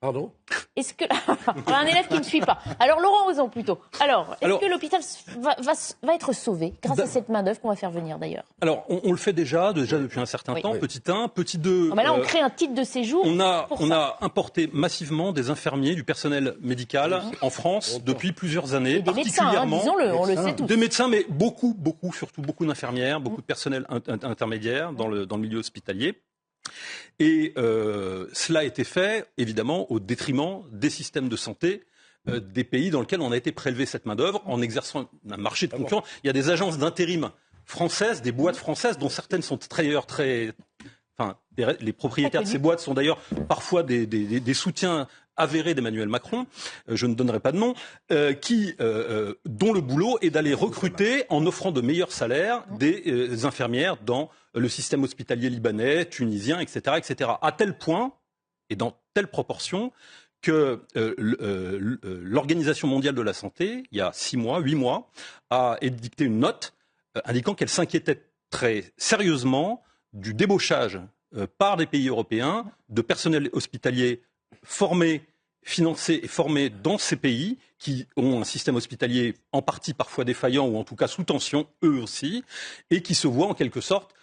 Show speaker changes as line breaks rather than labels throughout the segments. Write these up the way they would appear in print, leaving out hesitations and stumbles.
Pardon ?
Est-ce que... un élève qui ne suit pas. Alors, Laurent Ozon, plutôt. Alors, est-ce que l'hôpital va être sauvé grâce à cette main-d'œuvre qu'on va faire venir, d'ailleurs ?
Alors, on le fait déjà depuis un certain temps. Petit 1, petit 2...
là, on crée un titre de séjour.
On a importé massivement des infirmiers, du personnel médical en France depuis plusieurs années.
Et des médecins, disons-le, on le sait tous.
Des médecins, mais surtout beaucoup d'infirmières, beaucoup de personnel intermédiaire dans le milieu hospitalier. Et cela a été fait, évidemment, au détriment des systèmes de santé des pays dans lesquels on a été prélevé cette main-d'œuvre en exerçant un marché de concurrence. Il y a des agences d'intérim françaises, des boîtes françaises, dont certaines sont les propriétaires de ces boîtes sont d'ailleurs parfois des soutiens avérés d'Emmanuel Macron, je ne donnerai pas de nom, dont le boulot est d'aller recruter en offrant de meilleurs salaires des infirmières dans le système hospitalier libanais, tunisien, etc., etc. À tel point et dans telle proportion que l'Organisation mondiale de la santé, il y a 8 mois, a édicté une note indiquant qu'elle s'inquiétait très sérieusement du débauchage par des pays européens de personnel hospitalier formé, financé et formé dans ces pays qui ont un système hospitalier en partie parfois défaillant ou en tout cas sous tension, eux aussi, et qui se voient en quelque sorte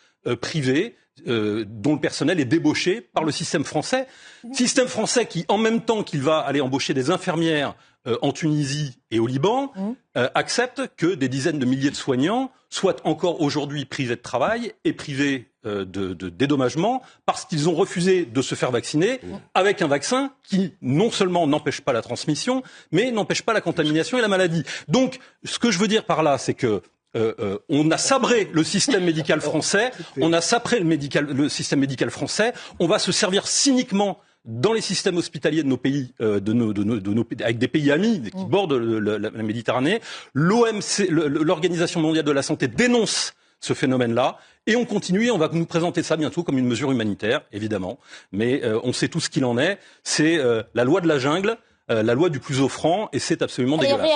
privés, dont le personnel est débauché par le système français. Système français qui, en même temps qu'il va aller embaucher des infirmières en Tunisie et au Liban, accepte que des dizaines de milliers de soignants soient encore aujourd'hui privés de travail et privés de dédommagement parce qu'ils ont refusé de se faire vacciner avec un vaccin qui non seulement n'empêche pas la transmission, mais n'empêche pas la contamination et la maladie. Donc, ce que je veux dire par là, c'est que on a sabré le système médical français, le système médical français, on va se servir cyniquement dans les systèmes hospitaliers de nos pays, avec des pays amis qui bordent la Méditerranée. L'Organisation mondiale de la santé dénonce ce phénomène-là, et on continue, et on va nous présenter ça bientôt comme une mesure humanitaire, évidemment, mais on sait tout ce qu'il en est, c'est la loi de la jungle, la loi du plus offrant, et c'est absolument dégueulasse.